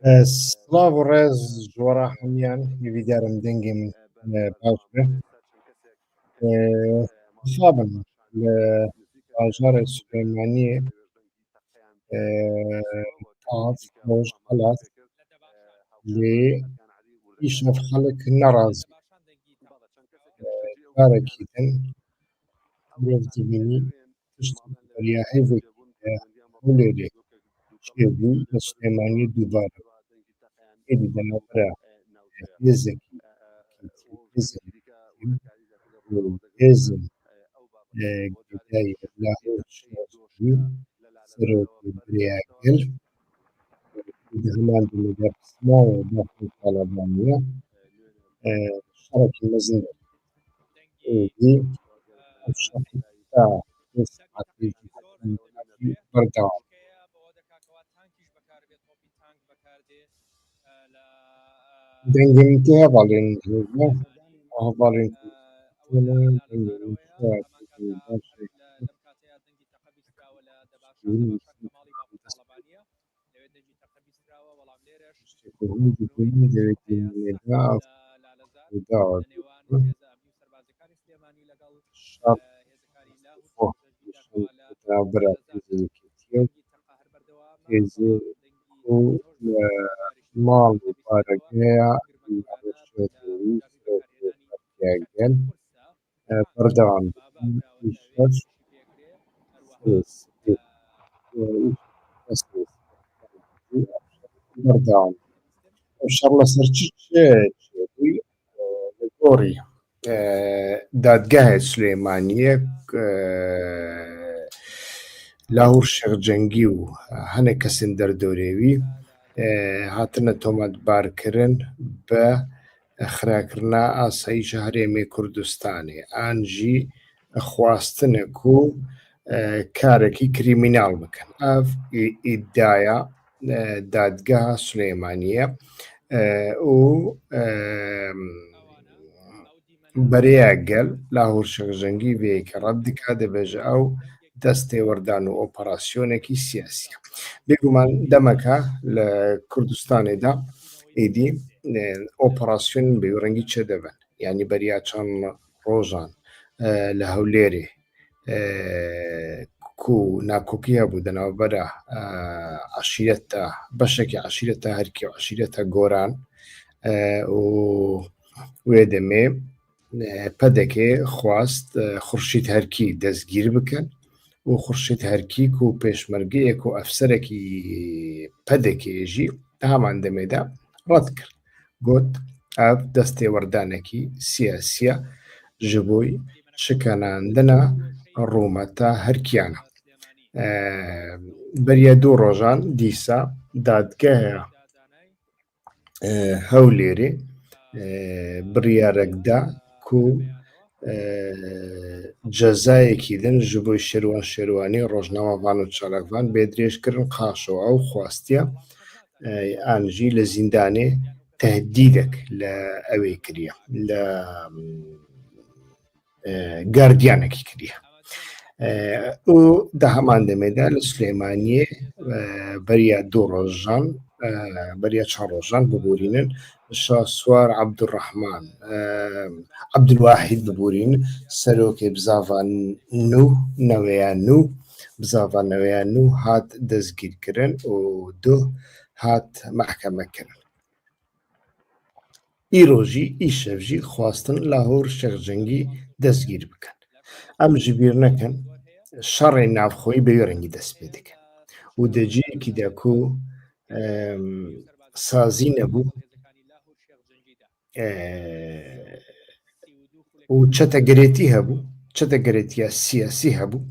سلااو و ڕێز جۆرا هەمان هیویدارم دەنگێم باش بێ خابن لە باژارە سلێمانیە تاڤ ڕۆژ هەڵات لێ ئیشەف خەڵک نەڕازی کارێکی دن مرۆڤ دەبینی تشتی بەریا هەیڤێکی هەولێرێ چێبوو لە سلێمانیە دووبارە هێدی دەناوبەرە هێزێکی هێزم گەدای لاهۆر شێعری سەرۆکی برایەگەل هەمان دەمەدە قسماوە داخلی تاڵەبانیە شەڕێکی مەزن ئێدی ئەو شەڕی تا سعاتێکی بەردەوام دەنگێم تێ هەڤاڵێن هەڤاڵێن ماڵ و پارەکەیە گەل بەردەوام بەردەوام شەڕ لەسەر چ بووی لە گۆڕی دادگایە سلێمانیە لاهور شێخجەنگی و هەنێک کەسن دەردۆرێوی هاتنە تۆمەتبارکردن بە خراکردنا ئاسایشە هەرێمی کوردستانê ئانجی خواستنێک و کارێکی کریمیناڵ بکەن ئەف ئیددایە دادگاها سلێمانیە و بەرەیەگەل لاهور شێخجەنگی بەیەکە ڕەت دکا دەبێژە ئەو دەستێ وەردان و ئۆپەراسیۆنێکی سیاسیە بێگومان دەمەکە لە کوردستانێدا ئیدی ئۆپەراسیۆن بەیوڕەنگی چێ دەبن یعنی بەریا چەند ڕۆژان لە هەولێرێ کو ناکۆکی هەبوو دەناوبەرە عەشیرەتە بەشێکی عەشیرەتە هەرکی و عەشیرەتە گۆران و وێ دەمێ پەدەکێ خواست خوڕشید هەرکی دەستگیر بکەن و خوڕشید هەرکیک و پێشمەرگەیەک و ئەفسەرێکی پەدەکێژی هەمان دەمێدا ڕەت کرد گوت ئەف دەستێ وەردانێکی سیاسیە ji بۆی شکەناندنە ڕوومەتە هەرکیانە بەریە دوو ڕۆژان دیسا دادگایە هەولێرێ بڕیارێکدا و جەزایەکی دن ji بۆی شێروان شێروانی ڕۆژنامەڤان و چالاکڤان بێدرێژکردن قاشەوە ئەو خواستیە ئانژی لە زیندانێ تەهدیدێک لە ئەوەی کریە لە گاردیانێکی کریە و دا هەمان دەمێدا لە سلێمانیە بەریا دوو ڕۆژان بەریا چەند ڕۆژان ببورینن شاسوار عەبدوڕەحمان عەبدولواحید ببورین سەرۆکێ بزاڤان نو نەوەیان نو بزاڤان نەوەیان نو هات دەستگیرکردن و دو هات مەحکەمەکردن ئیرۆژی ئیشەڤژی خواستن لاهور شێخجەنگی دەستگیر بکەن ئەم ji بیر نەکەن شەڕێ ناوخۆیی بەوێرەنگی دەست پێ دەکەن و دەجەیەکی دەکو سازی نەبوو و چەتەگەرێتی هەبوو چەتەگەرێتیە سیاسی هەبوو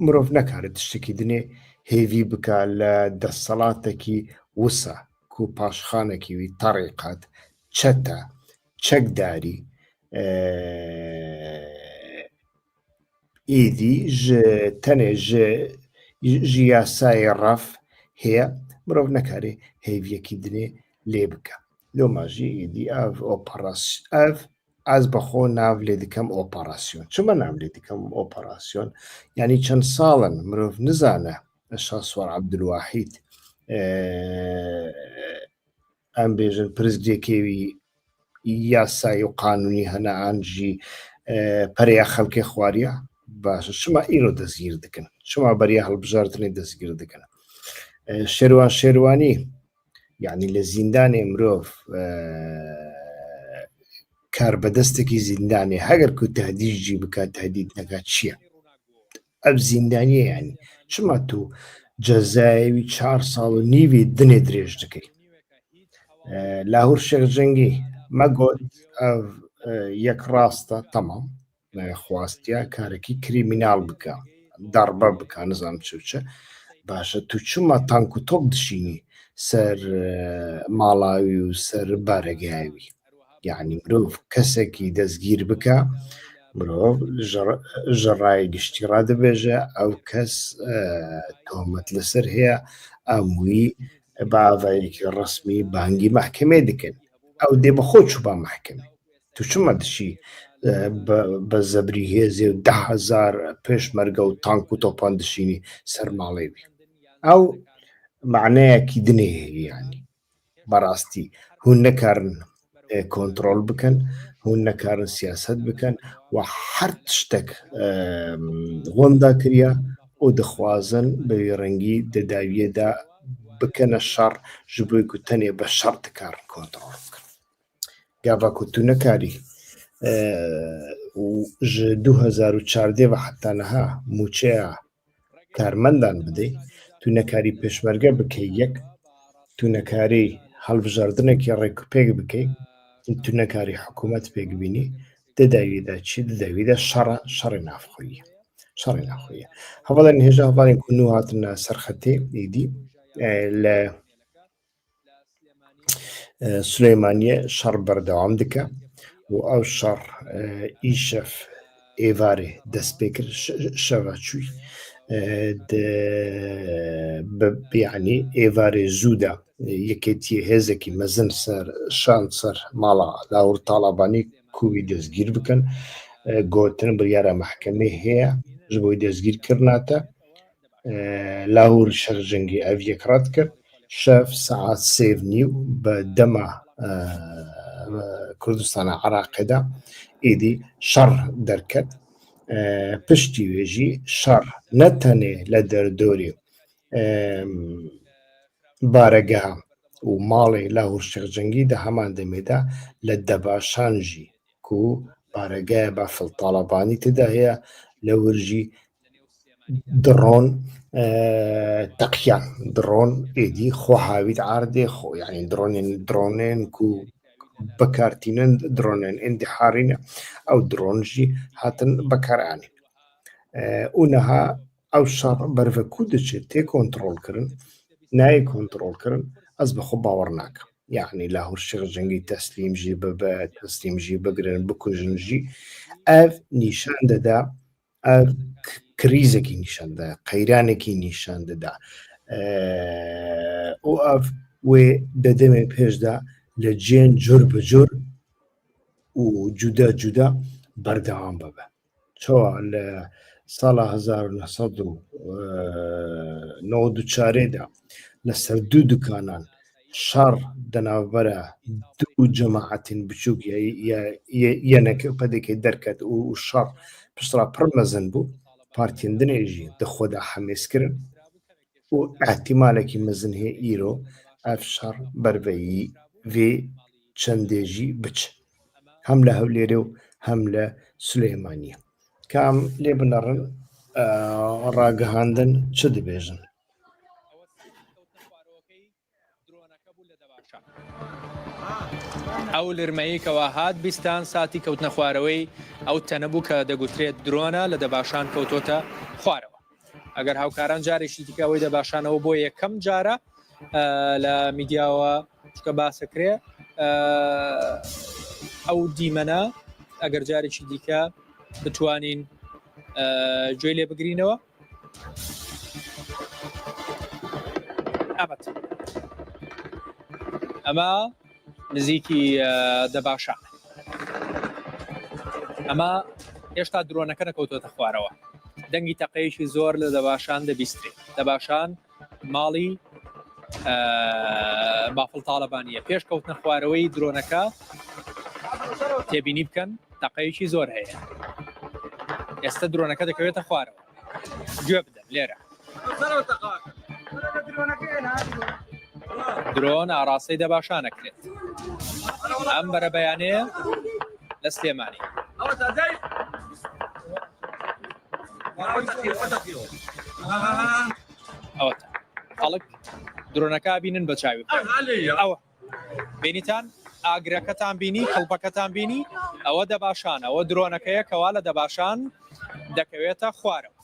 مرۆڤ نەکارێت تشتێکی دنێ هێوی بکە لە دەسەڵاتێکی وسە و پاشخانێکی وی تەڕێقات چەتە چەکداری ئیدی تەنێ ژ یاسای ڕەف هەیە مرۆڤ نەکارێ هێویەکی دنێ لێ بکە لۆماژی ئیدی ئەڤ ئۆپەراسیۆن ئەس بەخۆ ناو لێ دکەم ئۆپەراسیۆن چمە ناو لێ دکەم ئۆپەراسیۆن یعنی چەند ساڵن مرۆڤ نزانە شاسوار عەبدولواحید ئەم بێژن پرزگێکێوی یاسایی و قانونی هەنا ئەنجی پەرەیە خەڵکێ خواریە باشە شما ئیرۆ دەستگیر دکن شما بەریە هەڵبژاردنێ دەستگیر دکن شێروانی یعنی لە زیندانێ مرۆڤ کار بەدەستێکی زیندانێ هەگەر کو تهدیدی بکات تهدید نەکات چییە ئەو زیندانیە ینی چما تو جەزایەوی 4 ساڵ و نیوی دنێ درێژ دەکەی لاهور شێخجەنگی مەگۆت ئەو یەک ڕاستە تەمام خواستیا کارێکی کریمینال بکە دەڕبە بکە نزانم چوچە باشە تو چما تانک و تۆپ دشینی سەر ماڵاوی و سەر بارەگایوی یعنی مرۆڤ کەسێکی دەستگیر بکە مرۆڤ ژەڕای گشتی ڕادەبێژە ئەو کەس تۆمەت لەسەر هەیە ئەمووی باڤایەکی ڕسمی بانگی محکمێ دکن ئەو دێ بە خۆ چوو با محکمێ تو چما دشی بە زەبری هێزێ و 10,000 پێشمەرگە و تانک و تۆپان دشینی سەر ماڵێوی ئەو معنەیەکی دنێ هەیە ینی بەڕاستی هون نەکارن کۆنتڕۆل بکەن هون نەکارن سیاست بکەن و هەر تشتێک وەندا کریە و دەخوازن بەوی ڕەنگی دەداویەدا بکەنە شەڕ ji بۆی ku tenê bi şer dikarin kontrol bikin gava ku tu nekarî û ji 2014 ve heta niha mûçeya karmendan bidê tu nekarî pêşmerge bikey yek tu nekarî هەڵبژاردنێکی ڕێکوپێک بکەی تو nekarî حکوومەت پێکبینی دەداویدا چی دەداویدا شەڕی نافخۆیە شەڕی ناخۆیە هەواڵێن هێژە هەواڵێن کو نو هاتنە سەرخەتێ ئیدی لە سلەیمانیە شەڕ بەردەوام دکە و ئەو شەڕ ئیشەف ئێوارێ دەست پێ کرد شەڤە چووی بیانی ئێوارێ زوودا یەکێتی هێزێکی مەزن سەر شان سەر ماڵا لاور تاڵابانی کووی دەستگیر بکەن گوتن بریارە محکمێ هەیە ji بۆی دەستگیرکردناتە لاور شەرجەنگی ئەڤ یەکڕەت کرد شەف سەعات سێڤ نیو بە دەما کوردستانە عراقیدا ئیدی شەڕ دەرکەت پشتی وێژی شەڕ نەتەنێ لە دەردۆری بارەگەها و ماڵی لاهور شێخجەنگی دە هەمان دەمێدا لە دەباشانژی کو بارەگایە بافڵ تاڵەبانی تدا هەیە لە ورژی درۆن تەقیان درۆن ئێدی خۆ هاویت ئاردێ خۆ یعنی درۆنێن کو بەکارتینن درۆنێن ئندیحارینە ئەو درۆنژی هاتن بەکارانین ئونەها ئەو شەڕ بەرڤە کو دەچێت تێ کۆنتڕۆڵکردن نایە کۆنتڕۆڵکردن ئەس بەخۆ باوەڕ ناکەم یعنی لاهور شێخجەنگی تەسلیمژی ببە تەسلیمژی بگرن بکوژنژی ئەv نیشان دەدا ئەv کریزێکی نیشاندا قەیرانێکی نیشان دەدا و ئەv وێ دەدەمێ پێشدا لە جێن جۆر بە جۆر و جودا جودا بەردەوام ببە چۆوە لە ساڵە 1994دا لەسەر دوو دوکانان شەڕ دەناوبەرە دوو جەماعەتین بچووک یەنەکە پەدێکی دەرکەت و شەڕ پشتڕا پڕ مەزن بوو پارتێندنێژی دەخۆدا حەمێسکردن و ئەحتیمالێکی مەزن هەیە ئیرۆ ئەف شەڕ بەربەیی vê çendêjî biç hem li Hewlêrê û hem li Sulêymaniyê kam lê binerin ragihandin çi dibêjin ئەو لرمەیەکەوە هات بیستان ساتی کەوتنە خوارەوەی ئەو تەنەبوو کە دەگوترێت درۆنە لە دەباشان کەوتۆتە خوارەوە ئەگەر هاوکاران جارێکی دیکەوەی دەباشانەوە بۆ یەکەم جارە لە میدیاوە چکە باسەکرێ ئەو دیمەنە ئەگەر جارێکی دیکە بتوانین گوێ لێ بگرینەوە ئەمە نزیکی دەباشان ئەمە هێشتا درۆنەکە نەکەوتۆتە خوارەوە دەنگی تەقەیەکی زۆر لە دەباشان دەبیسترێت دەباشان ماڵی بافڵ تاالبانیە پێش کەوتنە خوارەوەی درۆنەکە تێبینی بکەن تاقەیەکی زۆر هەیە ئێستا درۆنەکە دەکەوێتە خوارەوە گوێ بدەن لێرە درۆن ئاڕاستەی دەباشانەکرێت ئەم بەرە بەیانەیە لە سلێمانی ئەوە خەڵک درۆنەکە بینن بە چاوی ئەوە بینیتان ئاگرەکەتان بینی کەڵپەکەتان بینی ئەوە دەباشان ئەوە درۆنەکەیە کەوا لە دەباشان دەکەوێتە خوارەوە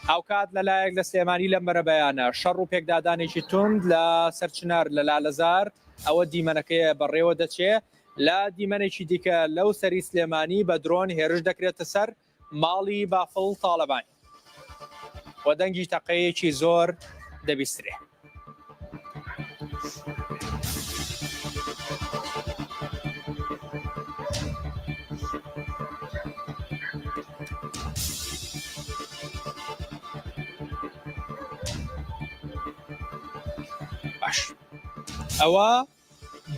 هاوکات لەلایەک لە سلێمانی لەم بەرە بەیانە شەڕ و پێکدادانێکی تند لە سەرچنار لە لالەزار ئەوە دیمەنەکەیە بەڕێوە دەچێ لە دیمەنێکی دیکە لەو سەری سلێمانی بە درۆن هێرش دەکرێتە سەر ماڵی بافڵ تاالبانی وە دەنگی تەقەیەکی زۆر دەبیسترێ ئەوە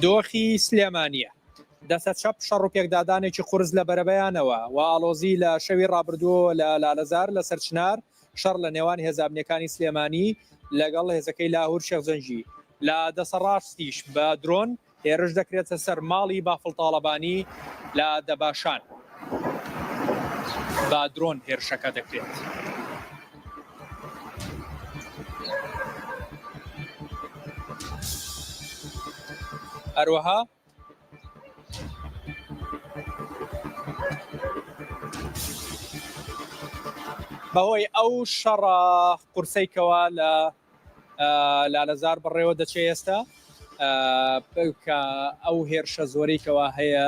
دۆخی سلێمانیە دەسە چەپ شەڕ و پێکدادانێکی قورس لە بەرەبەیانەوە و ئالۆزی لە شەوی ڕابردووە لە لالەزار لە سەرچنار شەڕ لە نێوان هێزابنیەکانی سلێمانی لەگەڵ هێزەکەی لاهور شێخزەنجی لە دەسەڕاستیش بە درۆن هێرش دەکرێتە سەر ماڵی بافڵ تاالبانی لە دەباشان با درۆن هێرشەکە دەکرێت هەروەها بەهۆی ئەو شەڕە قورسەیکەوە لە لالەزار بڕێوە دەچێت ئێستا کە ئەو هێرشە زۆرێکەوە هەیە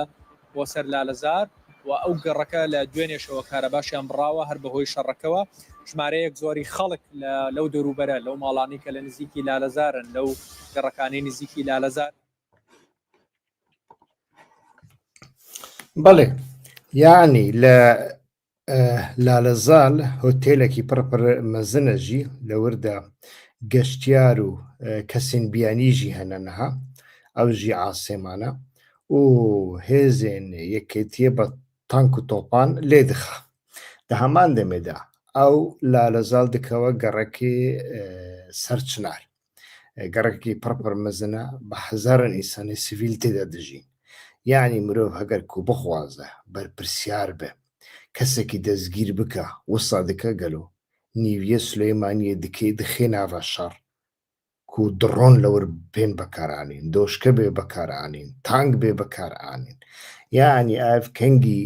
بۆ سەر لالەزار و ئەو گەڕەکە لە دوێنێشەوە کارەباشیان بڕاوە هەر بەهۆی شەڕەکەوە ژمارەیەک زۆری خەڵک لەو دەوروبەرە لەو ماڵانی کە لە نزیکی لالەزارن لەو گەڕەکانی نزیکی لالەزار بەڵێ یعنی لە لالەزال هۆتێلێکی پڕپڕ مەزنەژی لە وردە گەشتیار و کەسین بیانیژی هەنەنەها ئەو ژی عاسێمانە و هێزێن یەکێتیە بە تانک و تۆپان لێ دخە دە هەمان دەمێدا ئەو لالەزال دکەوە گەڕەکی سەرچنار گەڕێکی پڕپڕ مەزنە بە هەزارن ئینسانی سیڤیل تێدا دژین یعنی مرۆڤ هەگەر کو بخوازە بەرپرسیار بێ کەسێکی دەستگیر بکە وسا دکە گەلو نیویە سلەیمانیە دکەی دخێ ناوە شەڕ کو دڕۆن لەور پێن بەکارانین دۆشکە بێ بەکارانین تانک بێ بەکارانین یعنی ئاف کەنگی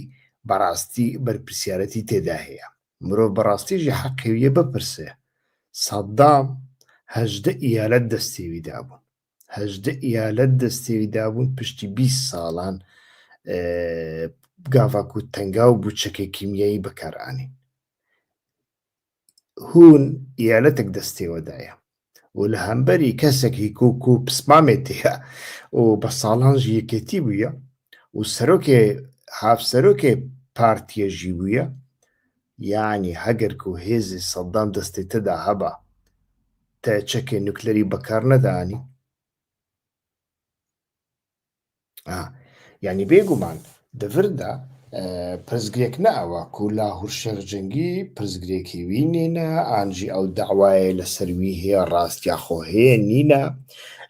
بەڕاستی بەرپرسیارەتی تێدا هەیە مرۆڤ بەڕاستیژی حەقیویە بپرسێ سەدام 18 ئیالەت دەستێویدا بوون 18 ئیالەت دەستێویدا بوون پشتی 20 ساڵان گاڤاک و تەنگا و بوچەکەی کیمیایی بەکارانین هون ئیالەتێک دەستێوەدایە و لە هەمبەری کەسێکی کوک و پسمامێت هەیە و بە ساڵانژ یەکێتی بووە و سەرۆکێ هافسەرۆکێ پارتیەژی بووە یعنی هەگەر و هێزی سەدام دەستێتەدا هەبە تا چەکێ نوکلەری بەکار نەدانی یعنی بێگومان دەڤردا پرزگرێک ناوە کو لاهور شێخجەنگی پرزگرێکی وی نینە ئانجی ئەو داوایە لە سەروی هەیە ڕاستیاخۆ هەیە نینە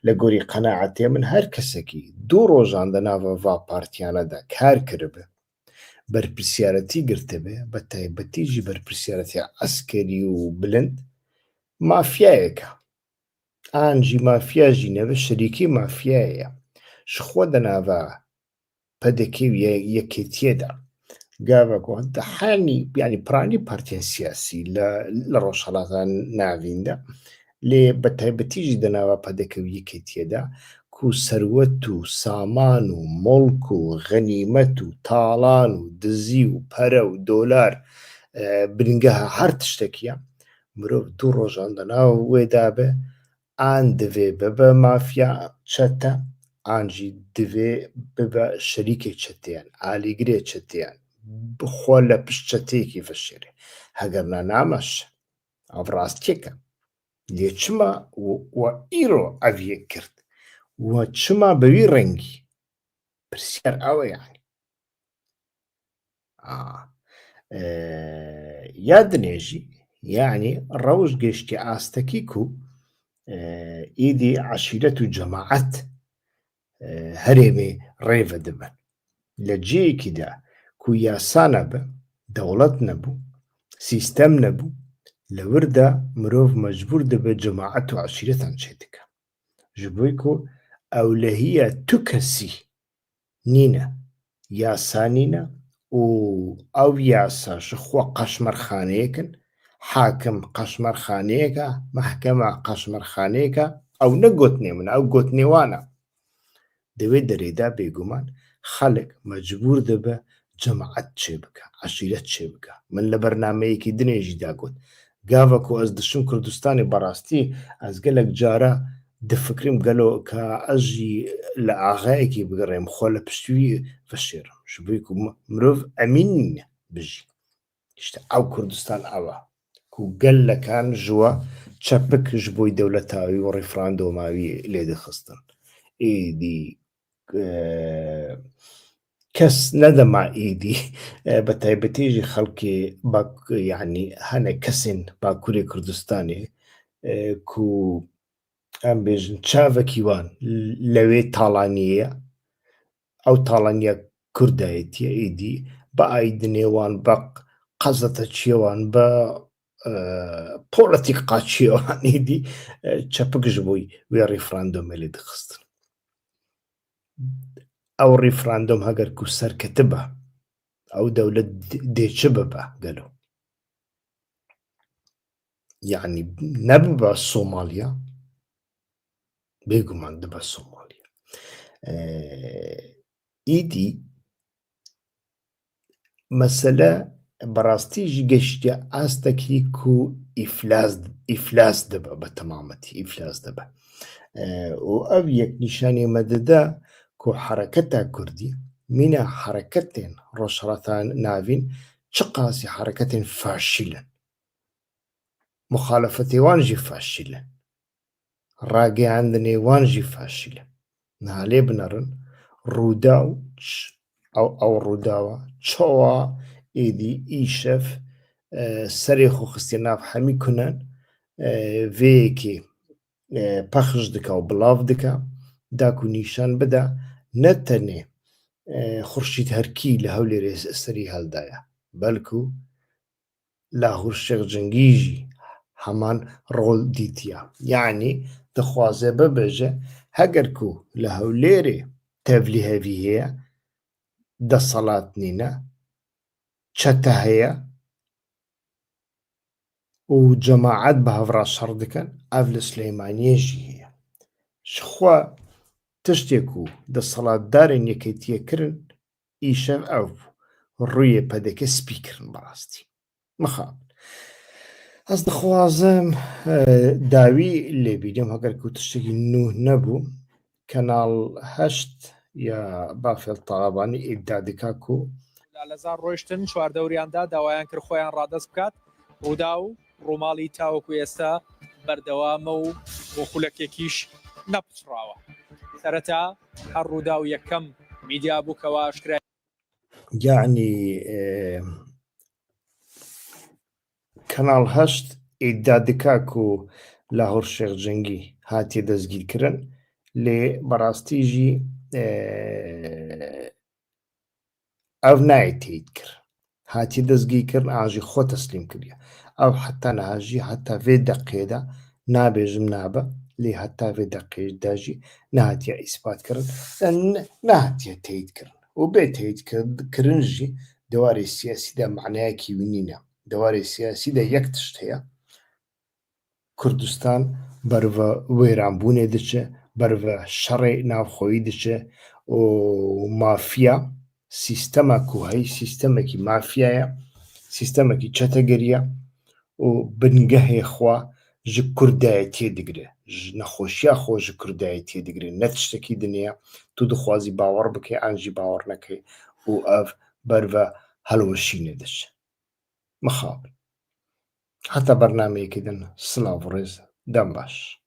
لە گۆری قەناعەتێ من هەر کەسێکی دوو ڕۆژان دەناوە ڤا پارتیانەدا کار کردبێ بەرپرسیارەتی گرتبێ بە تایبەتیژی بەرپرسیارەتی ئەسکەری و بلند مافیایەکە ئانجی مافیاژی نەوە شەریکی مافیایە شخۆ دەناوە پەدەکەی یەکێتیەدا گاڤەکۆ دەحانی بیانی پرانی پارتیان سیاسی لە ڕۆژهەڵاتان ناویندا لێ بە تایبەتیژی دەناوە پەدەکەوی یەکێتیەدا کو سەروەت و سامان و مڵک و غەنیمەت و تاڵان و دزی و پەرە و دۆلار برنگەها هەر تشتێکیە مرۆڤ دوو ڕۆژان دەناوە وێدا بێ ئان دەوێ ببە مافیا چەتە ئانجی دەوێ ببە شەریکێک چەتیان ئالیگرێ چەتیان بخۆ لە پشت چەتێکی فەشێرێ هەگەرنا نامەش ئەو ڕاستیەکە لێ چما و ئیرۆ ئەڤە کرد و چما بەوی ڕەنگی پرسیار ئەوە یانی یا دنێژی یعنی ڕەوش گەشتی ئاستەکی و ئیدی عەشیرەت و جەماعەت هەرێمێ ڕێڤە دەبن لە جێیەکیدا کو یاسا نەبە دەوڵەت نەبوو سیستەم نەبوو لەوردا مرۆڤ مەجبور دەبێت جەماعەت و عەشیرەتان چێ دەکا ji bo ku ewlehiya tu kesî nîne yasa nîne û ew yasa ji xwe qeşmerxaneyekin hakim qeşmerxaneyeka mehkema qeşmerxaneyeka ew ne gotinê min ew gotinê wan e di wê derê de bêguman xelek mecbûr dibe cemaet çê bike eşîret çê bike min li bernameyekî dinê jî da got gava ku ez dişim Kurdistanê berastî ez gelek cara difikirim gelo ka ez jî li axayekî bigirêm xwe li piştî wî veşêrim ji bo ku mirov emîn nîne bijî işte ew Kurdistan ew e ku gelekan ji we çepik ji bo dewletawî û referandûmawî lê dixistin êdî kes nedema êdî bi taybetî jî xelkê yani hinek kesên Bakurê Kurdistanê ku em bêjin çavekî wan li wê talaniyê ye ew talaniya Kurdayetiye êdî bi aydinê wan bi qezeteçiyê wan bi polîtîkqaçiyê wan êdî çepik ji bo wê referandûmê lê dixistin ew referandûm heger ku serketibe ew dewlet dê çi bibe gelo yani nebibe Somaliya bêguman dibe Somaliya êdî mesele berastî jî geştiye astekî ku îflas dibe bi temametî îflas dibe û ev yek nîşanî me dide ku hereketa Kurdî mîna hereketên rojhilata navîn çi qasî hereketên faşîl in muxalefetê wan jî faşîl in ragihandinê wan jî faşîl in niha lê binerin rûdaw ew rûdawa çawa êdî îşev serê xwe xistiye nav hemî kunan vêyekê pexş dike û bilav dike da ku nîşan bide ne tenê Xurşîd Herkî li Hewlêrê serî heldaye belku Lahûr Şêx Cengî jî heman rol dîtiye yanî dixwaze bibêje heger ku li Hewlêrê tevlî hevî heye desalat nîne çete heye û cemaet bi hevra şer dikin ev li Silêmaniyê jî heye ji xwe tiştê ku desalatdarên yekîtiye kirin îşev ew bû rûyê pedeke spî kirin berastî mixabin ez dixwazim dawî lê bînim heger ku tiştekî nû nebû Kanal 8 ya Bafel Taxabanî îddia dike ku لەزار ڕۆیشتن چواردەوریاندا داوایان کرد خۆیان ڕادەست بکات ڕوودا و ڕووماڵی تاوەکو ئێستا بەردەوامە و بۆ خولەکێکیش نەپچڕاوە سەرەتا هەر ڕوودا و یەکەم میدیا بووکەوە ئاشکرا یعنی Kanal 8 îddia dike ku Lahûr Şêx Cengî hatiye destgîrkirin lê berastî jî ev nayê teyîd kir hatiye destgîrkirin an jî xwe teslîm kiriye ew heta niha jî heta vê deqê de nabêjim nabe lê heta vê deqê de jî nehatiye îsbatkirin nehatiye teyîd kirin û bê teyîd kirin jî dewarê siyasî de meعنayekî wî nîne dewarê siyasî de yek tişt heye Kurdistan berve wêranbûnê diçe berve şerê navxweyî diçe û mafiya sîstema ku heyî sîstemekî mafiya ye sîstemekî çetegerî ye û bingehê xwe ji Kurdayetiyê digire ji nexweşiya xwe ji Kurdayetiyê digire ne tiştekî dinê ye tu dixwazî bawer bikî an jî bawer nekî û ev berve helweşînê diçe mixabin heta bernameyekî din silav û rêz دەم باش.